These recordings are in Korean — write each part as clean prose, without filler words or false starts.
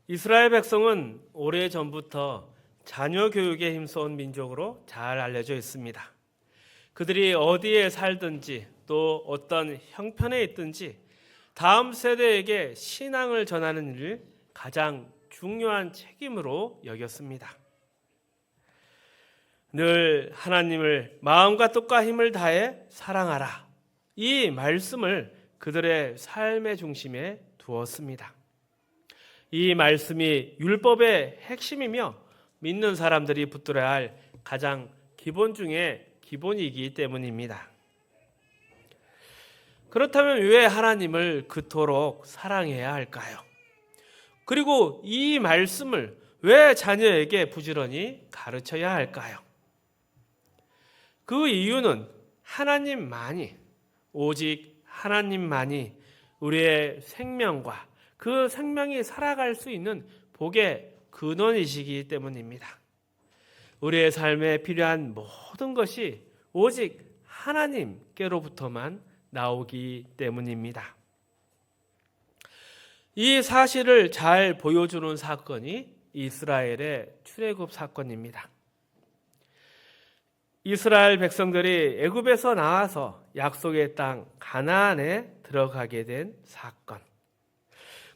이스라엘 백성은 오래전부터 자녀 교육에 힘써온 민족으로 잘 알려져 있습니다. 그들이 어디에 살든지 또 어떤 형편에 있든지 다음 세대에게 신앙을 전하는 일을 가장 중요한 책임으로 여겼습니다. 늘 하나님을 마음과 뜻과 힘을 다해 사랑하라. 이 말씀을 그들의 삶의 중심에 두었습니다. 이 말씀이 율법의 핵심이며 믿는 사람들이 붙들어야 할 가장 기본 중에 기본이기 때문입니다. 그렇다면 왜 하나님을 그토록 사랑해야 할까요? 그리고 이 말씀을 왜 자녀에게 부지런히 가르쳐야 할까요? 그 이유는 하나님만이, 오직 하나님만이 우리의 생명과 그 생명이 살아갈 수 있는 복의 근원이시기 때문입니다. 우리의 삶에 필요한 모든 것이 오직 하나님께로부터만 나오기 때문입니다. 이 사실을 잘 보여주는 사건이 이스라엘의 출애굽 사건입니다. 이스라엘 백성들이 애굽에서 나와서 약속의 땅 가나안에 들어가게 된 사건.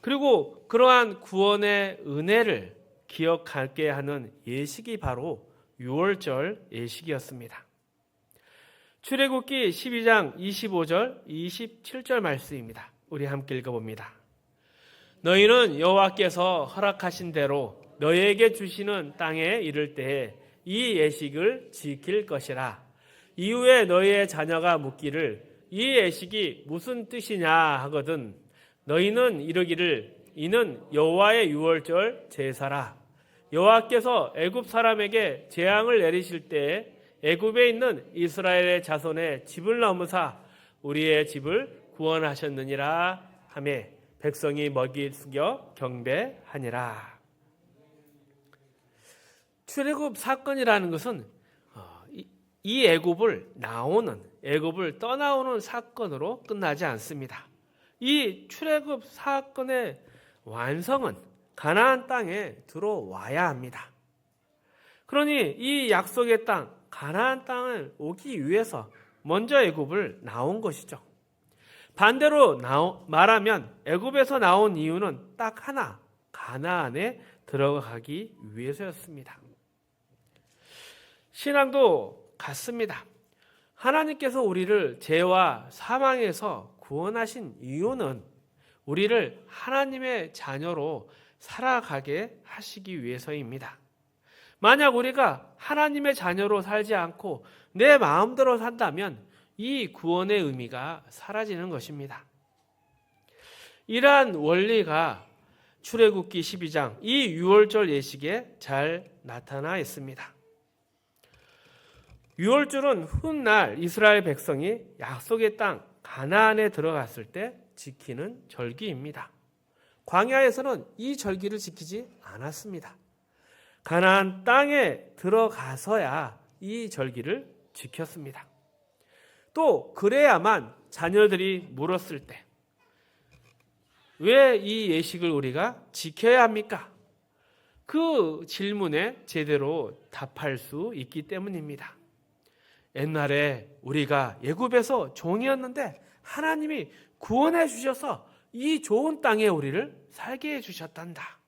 그리고 그러한 구원의 은혜를 기억하게 하는 예식이 바로 유월절 예식이었습니다. 출애굽기 12장 25절 27절 말씀입니다. 우리 함께 읽어봅니다. 너희는 여호와께서 허락하신 대로 너희에게 주시는 땅에 이를 때에 이 예식을 지킬 것이라. 이후에 너희의 자녀가 묻기를 이 예식이 무슨 뜻이냐 하거든 너희는 이르기를 이는 여호와의 유월절 제사라. 여호와께서 애굽 사람에게 재앙을 내리실 때에 애굽에 있는 이스라엘의 자손의 집을 넘으사 우리의 집을 구원하셨느니라 하며 백성이 먹이 숙여 경배하니라. 출애굽 사건이라는 것은 이 애굽을 떠나오는 사건으로 끝나지 않습니다. 이 출애굽 사건의 완성은 가나안 땅에 들어와야 합니다. 그러니 이 약속의 땅 가나안 땅을 오기 위해서 먼저 애굽을 나온 것이죠. 반대로 말하면 애굽에서 나온 이유는 딱 하나, 가나안에 들어가기 위해서였습니다. 신앙도 같습니다. 하나님께서 우리를 죄와 사망에서 구원하신 이유는 우리를 하나님의 자녀로 살아가게 하시기 위해서입니다. 만약 우리가 하나님의 자녀로 살지 않고 내 마음대로 산다면 이 구원의 의미가 사라지는 것입니다. 이러한 원리가 출애굽기 12장 이 유월절 예식에 잘 나타나 있습니다. 유월절은 훗날 이스라엘 백성이 약속의 땅 가나안에 들어갔을 때 지키는 절기입니다. 광야에서는 이 절기를 지키지 않았습니다. 가나안 땅에 들어가서야 이 절기를 지켰습니다. 또 그래야만 자녀들이 물었을 때 왜 이 예식을 우리가 지켜야 합니까? 그 질문에 제대로 답할 수 있기 때문입니다. 옛날에 우리가 애굽에서 종이었는데 하나님이 구원해 주셔서 이 좋은 땅에 우리를 살게 해 주셨단다.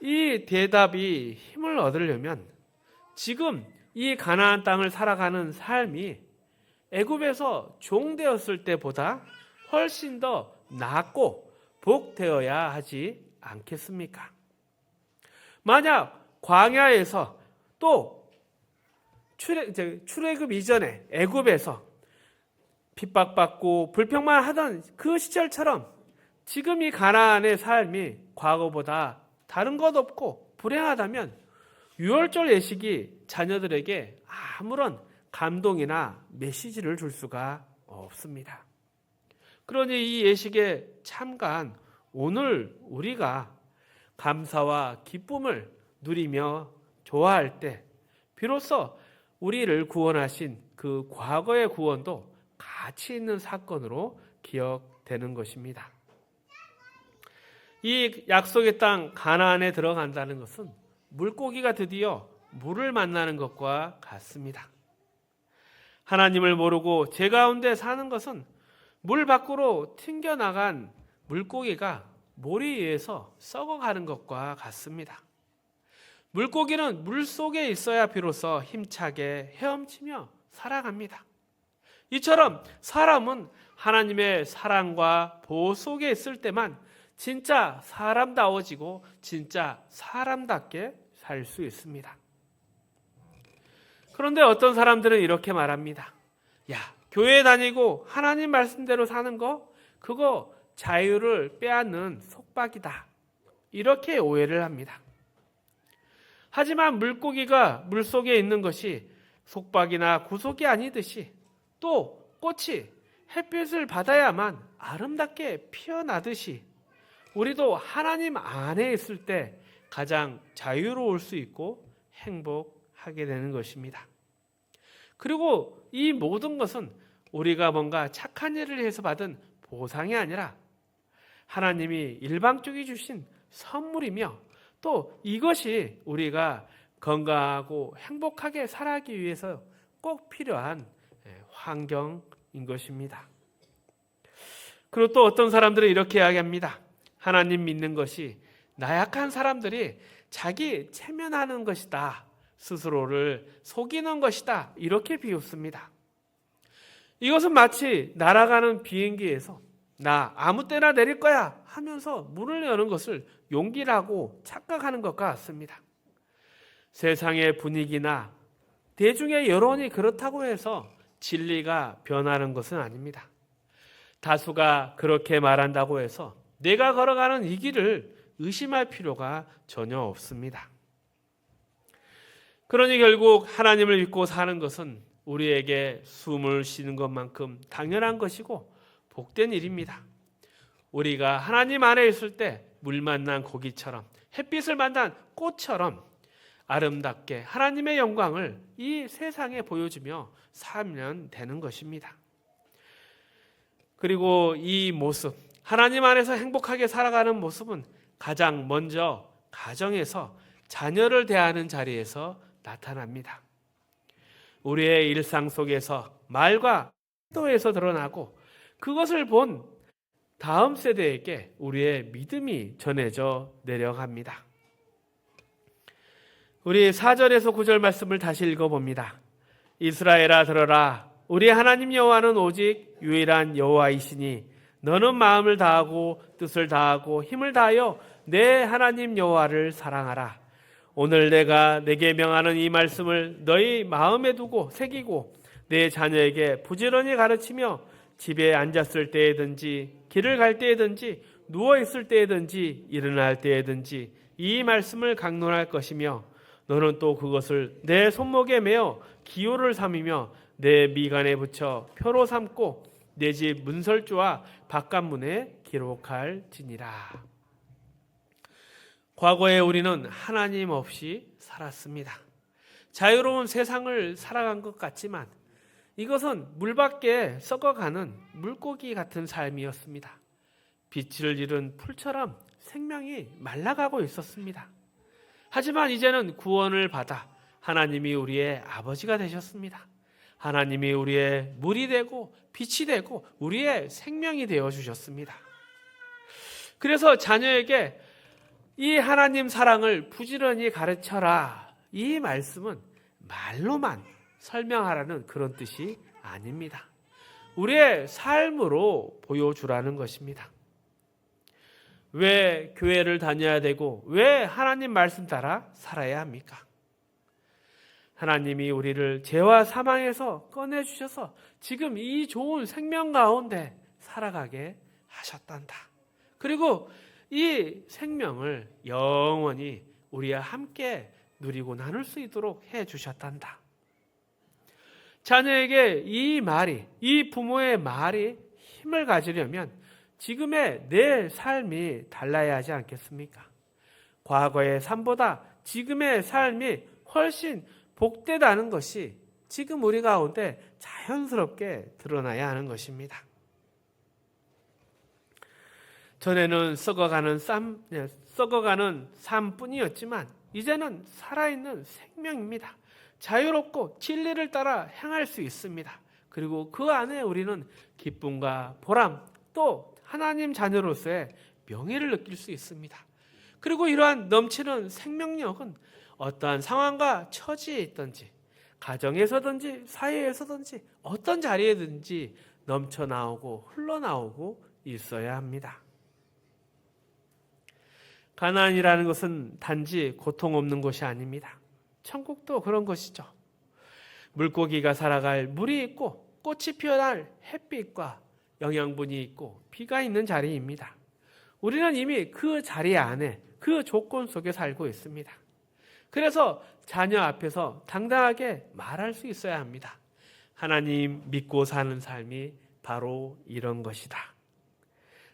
이 대답이 힘을 얻으려면 지금 이 가나안 땅을 살아가는 삶이 애굽에서 종되었을 때보다 훨씬 더 낫고 복되어야 하지 않겠습니까? 만약 광야에서 또 출애굽 이전에 애굽에서 핍박받고 불평만 하던 그 시절처럼 지금 이 가나안의 삶이 과거보다 다른 것 없고 불행하다면 유월절 예식이 자녀들에게 아무런 감동이나 메시지를 줄 수가 없습니다. 그러니 이 예식에 참가한 오늘 우리가 감사와 기쁨을 누리며 좋아할 때 비로소 우리를 구원하신 그 과거의 구원도 가치 있는 사건으로 기억되는 것입니다. 이 약속의 땅 가나안에 들어간다는 것은 물고기가 드디어 물을 만나는 것과 같습니다. 하나님을 모르고 죄 가운데 사는 것은 물 밖으로 튕겨나간 물고기가 모래 위에서 썩어가는 것과 같습니다. 물고기는 물 속에 있어야 비로소 힘차게 헤엄치며 살아갑니다. 이처럼 사람은 하나님의 사랑과 보호 속에 있을 때만 진짜 사람다워지고 진짜 사람답게 살 수 있습니다. 그런데 어떤 사람들은 이렇게 말합니다. 야, 교회 다니고 하나님 말씀대로 사는 거, 그거 자유를 빼앗는 속박이다. 이렇게 오해를 합니다. 하지만 물고기가 물속에 있는 것이 속박이나 구속이 아니듯이 또 꽃이 햇빛을 받아야만 아름답게 피어나듯이 우리도 하나님 안에 있을 때 가장 자유로울 수 있고 행복하게 되는 것입니다. 그리고 이 모든 것은 우리가 뭔가 착한 일을 해서 받은 보상이 아니라 하나님이 일방적으로 주신 선물이며 또 이것이 우리가 건강하고 행복하게 살아가기 위해서 꼭 필요한 환경인 것입니다. 그리고 또 어떤 사람들은 이렇게 이야기합니다. 하나님 믿는 것이 나약한 사람들이 자기 체면하는 것이다. 스스로를 속이는 것이다. 이렇게 비웃습니다. 이것은 마치 날아가는 비행기에서 나 아무 때나 내릴 거야 하면서 문을 여는 것을 용기라고 착각하는 것과 같습니다. 세상의 분위기나 대중의 여론이 그렇다고 해서 진리가 변하는 것은 아닙니다. 다수가 그렇게 말한다고 해서 내가 걸어가는 이 길을 의심할 필요가 전혀 없습니다. 그러니 결국 하나님을 믿고 사는 것은 우리에게 숨을 쉬는 것만큼 당연한 것이고 복된 일입니다. 우리가 하나님 안에 있을 때 물 만난 고기처럼 햇빛을 만난 꽃처럼 아름답게 하나님의 영광을 이 세상에 보여주며 살면 되는 것입니다. 그리고 이 모습, 하나님 안에서 행복하게 살아가는 모습은 가장 먼저 가정에서 자녀를 대하는 자리에서 나타납니다. 우리의 일상 속에서 말과 태도에서 드러나고 그것을 본 다음 세대에게 우리의 믿음이 전해져 내려갑니다. 우리 4절에서 9절 말씀을 다시 읽어봅니다. 이스라엘아 들어라. 우리 하나님 여호와는 오직 유일한 여호와이시니 너는 마음을 다하고 뜻을 다하고 힘을 다하여 내 하나님 여호와를 사랑하라. 오늘 내가 내게 명하는 이 말씀을 너희 마음에 두고 새기고 내 자녀에게 부지런히 가르치며 집에 앉았을 때에든지 길을 갈 때에든지 누워있을 때에든지 일어날 때에든지 이 말씀을 강론할 것이며 너는 또 그것을 내 손목에 매어 기호를 삼으며 내 미간에 붙여 표로 삼고 내 집 문설주와 바깥문에 기록할지니라. 과거에 우리는 하나님 없이 살았습니다. 자유로운 세상을 살아간 것 같지만 이것은 물 밖에 썩어가는 물고기 같은 삶이었습니다. 빛을 잃은 풀처럼 생명이 말라가고 있었습니다. 하지만 이제는 구원을 받아 하나님이 우리의 아버지가 되셨습니다. 하나님이 우리의 물이 되고 빛이 되고 우리의 생명이 되어 주셨습니다. 그래서 자녀에게 이 하나님 사랑을 부지런히 가르쳐라. 이 말씀은 말로만 설명하라는 그런 뜻이 아닙니다. 우리의 삶으로 보여주라는 것입니다. 왜 교회를 다녀야 되고 왜 하나님 말씀 따라 살아야 합니까? 하나님이 우리를 죄와 사망에서 꺼내주셔서 지금 이 좋은 생명 가운데 살아가게 하셨단다. 그리고 이 생명을 영원히 우리와 함께 누리고 나눌 수 있도록 해주셨단다. 자녀에게 이 말이, 이 부모의 말이 힘을 가지려면 지금의 내 삶이 달라야 하지 않겠습니까? 과거의 삶보다 지금의 삶이 훨씬 복되다는 것이 지금 우리 가운데 자연스럽게 드러나야 하는 것입니다. 전에는 썩어가는 삶뿐이었지만 이제는 살아있는 생명입니다. 자유롭고 진리를 따라 행할 수 있습니다. 그리고 그 안에 우리는 기쁨과 보람, 또 하나님 자녀로서의 명예를 느낄 수 있습니다. 그리고 이러한 넘치는 생명력은 어떠한 상황과 처지에 있든지, 가정에서든지 사회에서든지 어떤 자리에든지 넘쳐나오고 흘러나오고 있어야 합니다. 가나안이라는 것은 단지 고통 없는 곳이 아닙니다. 천국도 그런 것이죠. 물고기가 살아갈 물이 있고 꽃이 피어날 햇빛과 영양분이 있고 비가 있는 자리입니다. 우리는 이미 그 자리 안에 그 조건 속에 살고 있습니다. 그래서 자녀 앞에서 당당하게 말할 수 있어야 합니다. 하나님 믿고 사는 삶이 바로 이런 것이다.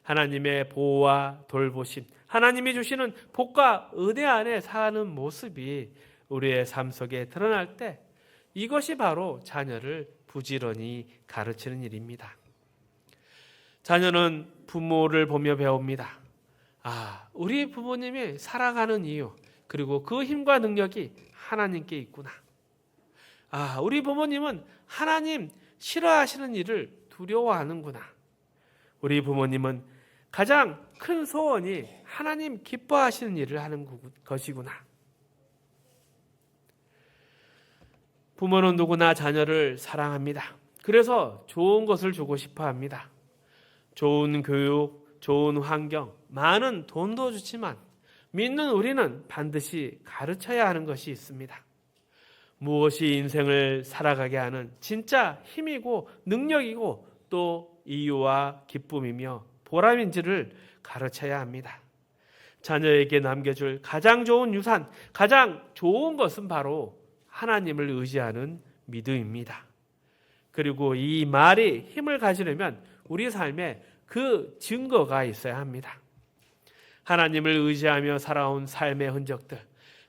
하나님의 보호와 돌보심, 하나님이 주시는 복과 은혜 안에 사는 모습이 우리의 삶 속에 드러날 때 이것이 바로 자녀를 부지런히 가르치는 일입니다. 자녀는 부모를 보며 배웁니다. 우리 부모님이 살아가는 이유, 그리고 그 힘과 능력이 하나님께 있구나. 우리 부모님은 하나님 싫어하시는 일을 두려워하는구나. 우리 부모님은 가장 큰 소원이 하나님 기뻐하시는 일을 하는 것이구나. 부모는 누구나 자녀를 사랑합니다. 그래서 좋은 것을 주고 싶어 합니다. 좋은 교육, 좋은 환경, 많은 돈도 주지만 믿는 우리는 반드시 가르쳐야 하는 것이 있습니다. 무엇이 인생을 살아가게 하는 진짜 힘이고 능력이고 또 이유와 기쁨이며 보람인지를 가르쳐야 합니다. 자녀에게 남겨줄 가장 좋은 유산, 가장 좋은 것은 바로 하나님을 의지하는 믿음입니다. 그리고 이 말이 힘을 가지려면 우리 삶에 그 증거가 있어야 합니다. 하나님을 의지하며 살아온 삶의 흔적들,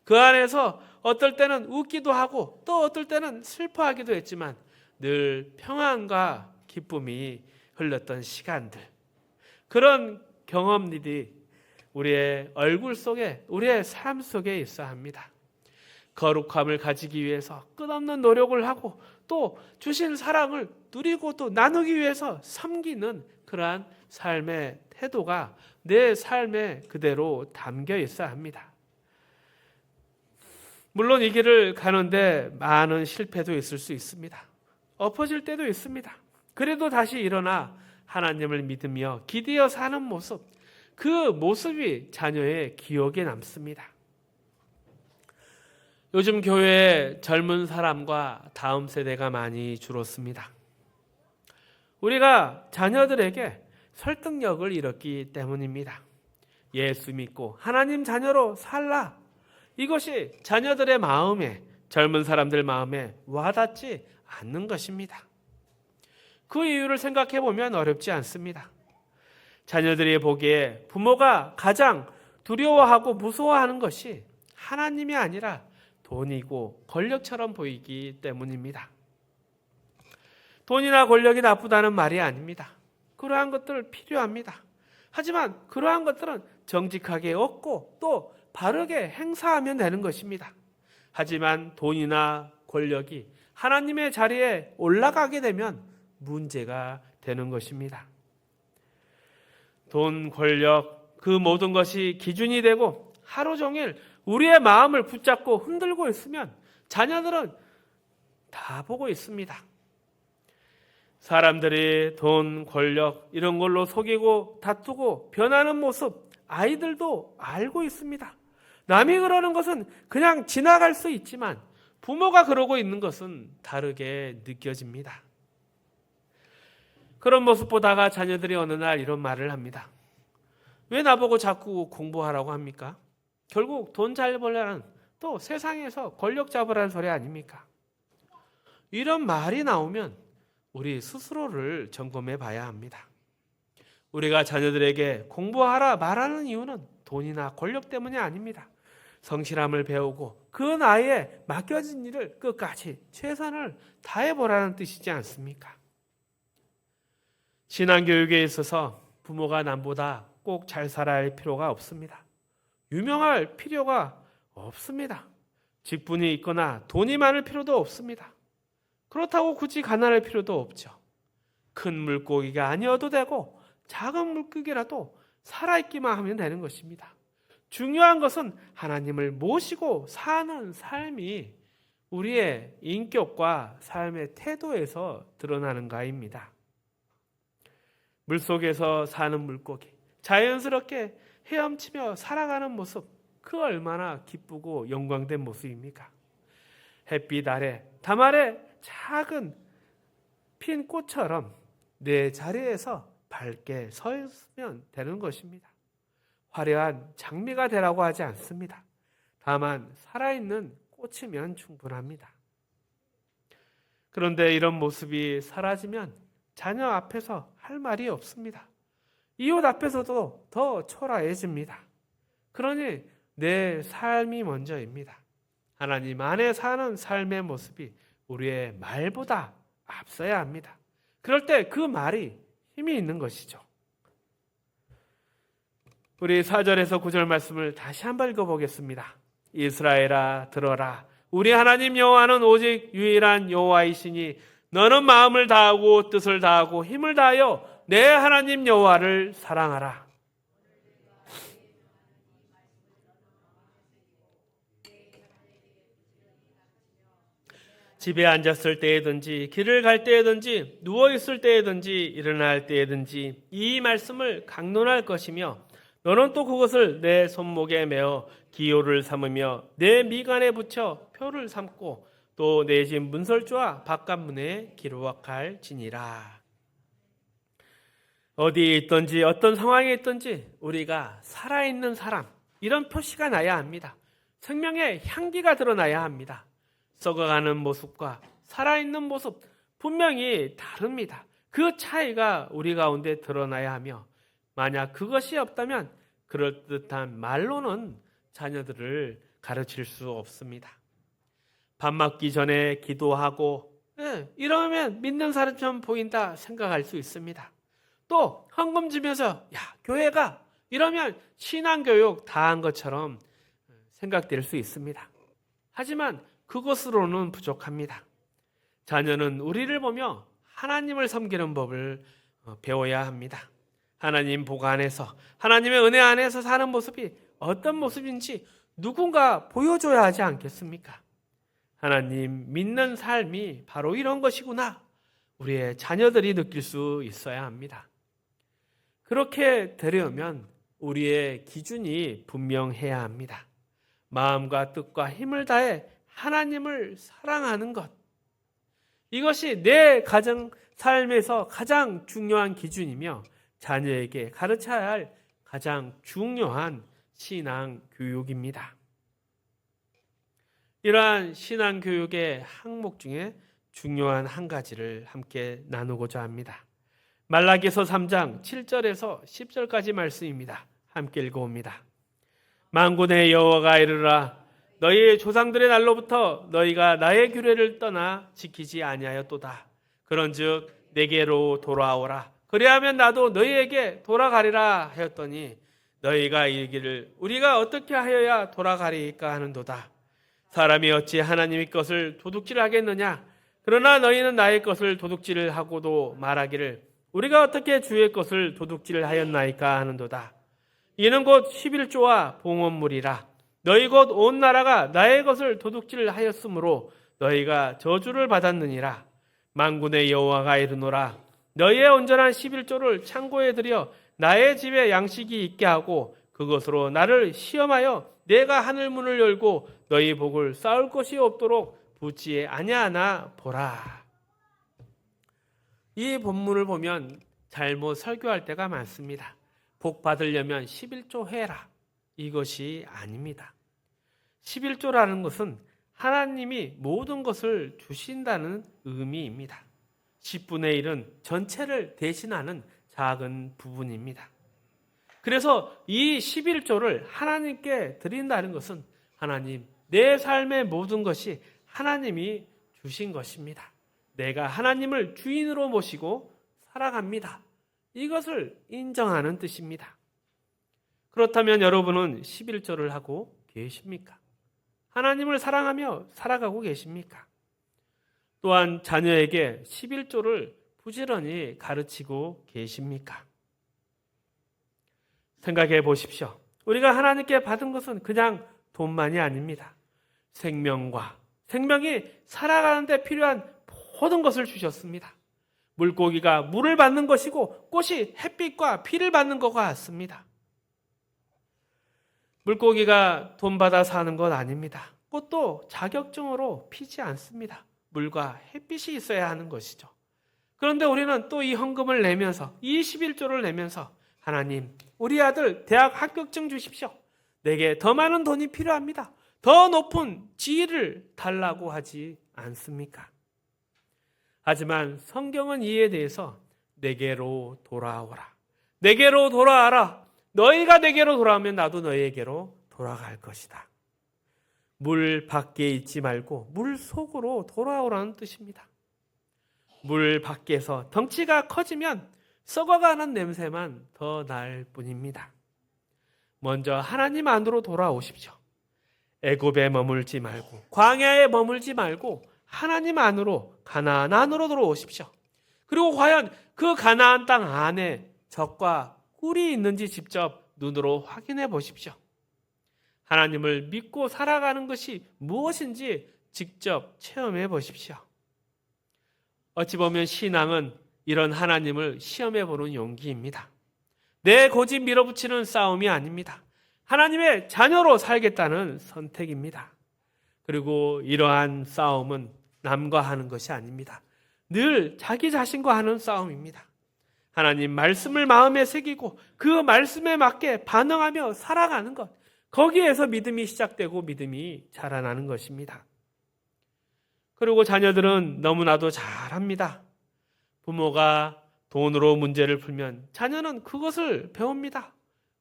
그 안에서 어떨 때는 웃기도 하고 또 어떨 때는 슬퍼하기도 했지만 늘 평안과 기쁨이 흘렀던 시간들, 그런 경험들이 우리의 얼굴 속에, 우리의 삶 속에 있어야 합니다. 거룩함을 가지기 위해서 끝없는 노력을 하고 또 주신 사랑을 누리고 또 나누기 위해서 섬기는 그러한 삶의 태도가 내 삶에 그대로 담겨 있어야 합니다. 물론 이 길을 가는데 많은 실패도 있을 수 있습니다. 엎어질 때도 있습니다. 그래도 다시 일어나 하나님을 믿으며 기대어 사는 모습, 그 모습이 자녀의 기억에 남습니다. 요즘 교회에 젊은 사람과 다음 세대가 많이 줄었습니다. 우리가 자녀들에게 설득력을 잃었기 때문입니다. 예수 믿고 하나님 자녀로 살라. 이것이 자녀들의 마음에, 젊은 사람들 마음에 와닿지 않는 것입니다. 그 이유를 생각해 보면 어렵지 않습니다. 자녀들이 보기에 부모가 가장 두려워하고 무서워하는 것이 하나님이 아니라 돈이고 권력처럼 보이기 때문입니다. 돈이나 권력이 나쁘다는 말이 아닙니다. 그러한 것들 필요합니다. 하지만 그러한 것들은 정직하게 얻고 또 바르게 행사하면 되는 것입니다. 하지만 돈이나 권력이 하나님의 자리에 올라가게 되면 문제가 되는 것입니다. 돈, 권력, 그 모든 것이 기준이 되고 하루 종일 우리의 마음을 붙잡고 흔들고 있으면 자녀들은 다 보고 있습니다. 사람들이 돈, 권력 이런 걸로 속이고 다투고 변하는 모습 아이들도 알고 있습니다. 남이 그러는 것은 그냥 지나갈 수 있지만 부모가 그러고 있는 것은 다르게 느껴집니다. 그런 모습 보다가 자녀들이 어느 날 이런 말을 합니다. 왜 나보고 자꾸 공부하라고 합니까? 결국 돈 잘 벌라는, 또 세상에서 권력 잡으라는 소리 아닙니까? 이런 말이 나오면 우리 스스로를 점검해 봐야 합니다. 우리가 자녀들에게 공부하라 말하는 이유는 돈이나 권력 때문이 아닙니다. 성실함을 배우고 그 나이에 맡겨진 일을 끝까지 최선을 다해보라는 뜻이지 않습니까? 신앙교육에 있어서 부모가 남보다 꼭 잘 살아야 할 필요가 없습니다. 유명할 필요가 없습니다. 직분이 있거나 돈이 많을 필요도 없습니다. 그렇다고 굳이 가난할 필요도 없죠. 큰 물고기가 아니어도 되고 작은 물고기라도 살아있기만 하면 되는 것입니다. 중요한 것은 하나님을 모시고 사는 삶이 우리의 인격과 삶의 태도에서 드러나는가입니다. 물속에서 사는 물고기, 자연스럽게 헤엄치며 살아가는 모습, 그 얼마나 기쁘고 영광된 모습입니까? 햇빛 아래, 담 아래 작은 핀 꽃처럼 내 자리에서 밝게 서 있으면 되는 것입니다. 화려한 장미가 되라고 하지 않습니다. 다만 살아있는 꽃이면 충분합니다. 그런데 이런 모습이 사라지면 자녀 앞에서 할 말이 없습니다. 이웃 앞에서도 더 초라해집니다. 그러니 내 삶이 먼저입니다. 하나님 안에 사는 삶의 모습이 우리의 말보다 앞서야 합니다. 그럴 때 그 말이 힘이 있는 것이죠. 우리 4절에서 9절 말씀을 다시 한번 읽어보겠습니다. 이스라엘아 들어라. 우리 하나님 여호와는 오직 유일한 여호와이시니 너는 마음을 다하고 뜻을 다하고 힘을 다하여 내 하나님 여호와를 사랑하라. 집에 앉았을 때에든지 길을 갈 때에든지 누워있을 때에든지 일어날 때에든지 이 말씀을 강론할 것이며 너는 또 그것을 내 손목에 메어 기호를 삼으며 내 미간에 붙여 표를 삼고 또 내 집 문설주와 바깥문에 기록할지니라. 어디에 있든지 어떤 상황에 있든지 우리가 살아있는 사람, 이런 표시가 나야 합니다. 생명의 향기가 드러나야 합니다. 썩어가는 모습과 살아있는 모습 분명히 다릅니다. 그 차이가 우리 가운데 드러나야 하며 만약 그것이 없다면 그럴듯한 말로는 자녀들을 가르칠 수 없습니다. 밥 먹기 전에 기도하고 이러면 믿는 사람처럼 보인다 생각할 수 있습니다. 또 헌금 주면서 교회가 이러면 신앙교육 다 한 것처럼 생각될 수 있습니다. 하지만 그것으로는 부족합니다. 자녀는 우리를 보며 하나님을 섬기는 법을 배워야 합니다. 하나님 복 안에서 하나님의 은혜 안에서 사는 모습이 어떤 모습인지 누군가 보여줘야 하지 않겠습니까? 하나님 믿는 삶이 바로 이런 것이구나. 우리의 자녀들이 느낄 수 있어야 합니다. 그렇게 되려면 우리의 기준이 분명해야 합니다. 마음과 뜻과 힘을 다해 하나님을 사랑하는 것. 이것이 내 가정 삶에서 가장 중요한 기준이며 자녀에게 가르쳐야 할 가장 중요한 신앙 교육입니다. 이러한 신앙 교육의 항목 중에 중요한 한 가지를 함께 나누고자 합니다. 말라기서 3장 7절에서 10절까지 말씀입니다. 함께 읽어옵니다. 만군의 여호와가 이르라. 너희 조상들의 날로부터 너희가 나의 규례를 떠나 지키지 아니하였도다. 그런즉 내게로 돌아오라. 그리하면 나도 너희에게 돌아가리라 하였더니 너희가 이르기를 우리가 어떻게 하여야 돌아가리까 하는도다. 사람이 어찌 하나님의 것을 도둑질하겠느냐? 그러나 너희는 나의 것을 도둑질을 하고도 말하기를 우리가 어떻게 주의 것을 도둑질을 하였나이까 하는도다. 이는 곧 11조와 봉헌물이라. 너희 곧 온 나라가 나의 것을 도둑질을 하였으므로 너희가 저주를 받았느니라. 만군의 여호와가 이르노라. 너희의 온전한 11조를 창고에 들여 나의 집에 양식이 있게 하고 그것으로 나를 시험하여 내가 하늘 문을 열고 너희 복을 쌓을 것이 없도록 붙지 아니하나 보라. 이 본문을 보면 잘못 설교할 때가 많습니다. 복 받으려면 11조 해라. 이것이 아닙니다. 11조라는 것은 하나님이 모든 것을 주신다는 의미입니다. 10분의 1은 전체를 대신하는 작은 부분입니다. 그래서 이 11조를 하나님께 드린다는 것은 하나님, 내 삶의 모든 것이 하나님이 주신 것입니다. 내가 하나님을 주인으로 모시고 살아갑니다. 이것을 인정하는 뜻입니다. 그렇다면 여러분은 11조를 하고 계십니까? 하나님을 사랑하며 살아가고 계십니까? 또한 자녀에게 11조를 부지런히 가르치고 계십니까? 생각해 보십시오. 우리가 하나님께 받은 것은 그냥 돈만이 아닙니다. 생명이 살아가는 데 필요한 모든 것을 주셨습니다. 물고기가 물을 받는 것이고 꽃이 햇빛과 비를 받는 것 같습니다. 물고기가 돈 받아 사는 것 아닙니다. 꽃도 자격증으로 피지 않습니다. 물과 햇빛이 있어야 하는 것이죠. 그런데 우리는 또 이 헌금을 내면서 21조를 내면서 하나님, 우리 아들 대학 합격증 주십시오. 내게 더 많은 돈이 필요합니다. 더 높은 지위를 달라고 하지 않습니까? 하지만 성경은 이에 대해서 내게로 돌아오라. 내게로 돌아와라. 너희가 내게로 돌아오면 나도 너희에게로 돌아갈 것이다. 물 밖에 있지 말고 물 속으로 돌아오라는 뜻입니다. 물 밖에서 덩치가 커지면 썩어가는 냄새만 더 날 뿐입니다. 먼저 하나님 안으로 돌아오십시오. 애굽에 머물지 말고 광야에 머물지 말고 하나님 안으로 가나안 안으로 들어오십시오. 그리고 과연 그 가나안 땅 안에 적과 꿀이 있는지 직접 눈으로 확인해 보십시오. 하나님을 믿고 살아가는 것이 무엇인지 직접 체험해 보십시오. 어찌 보면 신앙은 이런 하나님을 시험해 보는 용기입니다. 내 고집 밀어붙이는 싸움이 아닙니다. 하나님의 자녀로 살겠다는 선택입니다. 그리고 이러한 싸움은 남과 하는 것이 아닙니다. 늘 자기 자신과 하는 싸움입니다. 하나님 말씀을 마음에 새기고 그 말씀에 맞게 반응하며 살아가는 것, 거기에서 믿음이 시작되고 믿음이 자라나는 것입니다. 그리고 자녀들은 너무나도 잘합니다. 부모가 돈으로 문제를 풀면 자녀는 그것을 배웁니다.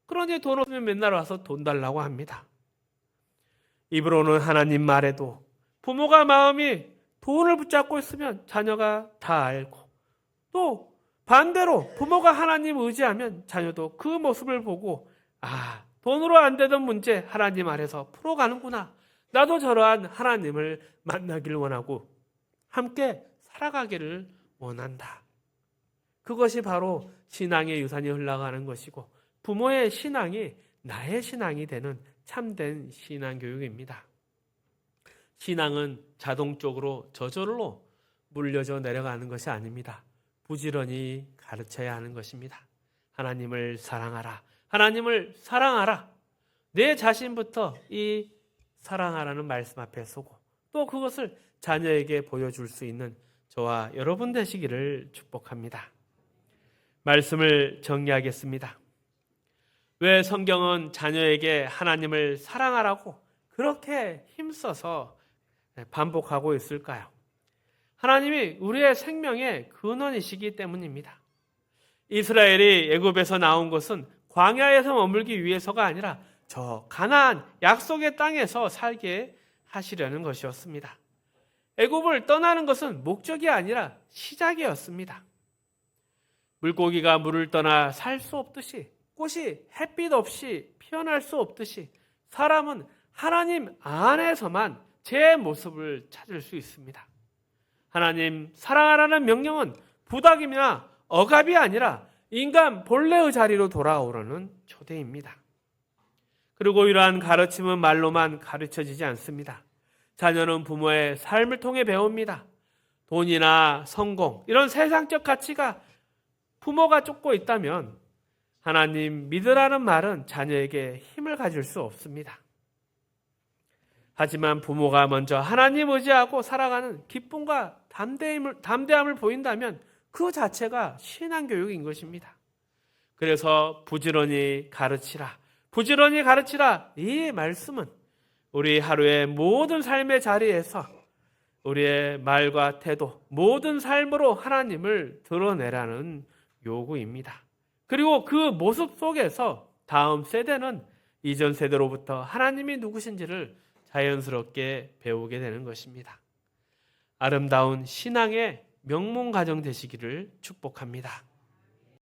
그러니 돈 없으면 맨날 와서 돈 달라고 합니다. 입으로는 하나님 말해도 부모가 마음이 돈을 붙잡고 있으면 자녀가 다 알고, 또 반대로 부모가 하나님 의지하면 자녀도 그 모습을 보고 돈으로 안 되던 문제 하나님 아래서 풀어가는구나. 나도 저러한 하나님을 만나길 원하고 함께 살아가기를 원한다. 그것이 바로 신앙의 유산이 흘러가는 것이고 부모의 신앙이 나의 신앙이 되는 참된 신앙교육입니다. 신앙은 자동적으로 저절로 물려져 내려가는 것이 아닙니다. 부지런히 가르쳐야 하는 것입니다. 하나님을 사랑하라. 하나님을 사랑하라. 내 자신부터 이 사랑하라는 말씀 앞에 서고 또 그것을 자녀에게 보여줄 수 있는 저와 여러분 되시기를 축복합니다. 말씀을 정리하겠습니다. 왜 성경은 자녀에게 하나님을 사랑하라고 그렇게 힘써서 반복하고 있을까요? 하나님이 우리의 생명의 근원이시기 때문입니다. 이스라엘이 애굽에서 나온 것은 광야에서 머물기 위해서가 아니라 저 가나안 약속의 땅에서 살게 하시려는 것이었습니다. 애굽을 떠나는 것은 목적이 아니라 시작이었습니다. 물고기가 물을 떠나 살 수 없듯이 꽃이 햇빛 없이 피어날 수 없듯이 사람은 하나님 안에서만 제 모습을 찾을 수 있습니다. 하나님 사랑하라는 명령은 부탁이나 억압이 아니라 인간 본래의 자리로 돌아오라는 초대입니다. 그리고 이러한 가르침은 말로만 가르쳐지지 않습니다. 자녀는 부모의 삶을 통해 배웁니다. 돈이나 성공, 이런 세상적 가치가 부모가 쫓고 있다면 하나님 믿으라는 말은 자녀에게 힘을 가질 수 없습니다. 하지만 부모가 먼저 하나님 의지하고 살아가는 기쁨과 담대함을 보인다면 그 자체가 신앙교육인 것입니다. 그래서 부지런히 가르치라. 부지런히 가르치라. 이 말씀은 우리 하루의 모든 삶의 자리에서 우리의 말과 태도, 모든 삶으로 하나님을 드러내라는 요구입니다. 그리고 그 모습 속에서 다음 세대는 이전 세대로부터 하나님이 누구신지를 자연스럽게 배우게 되는 것입니다. 아름다운 신앙의 명문 가정 되시기를 축복합니다.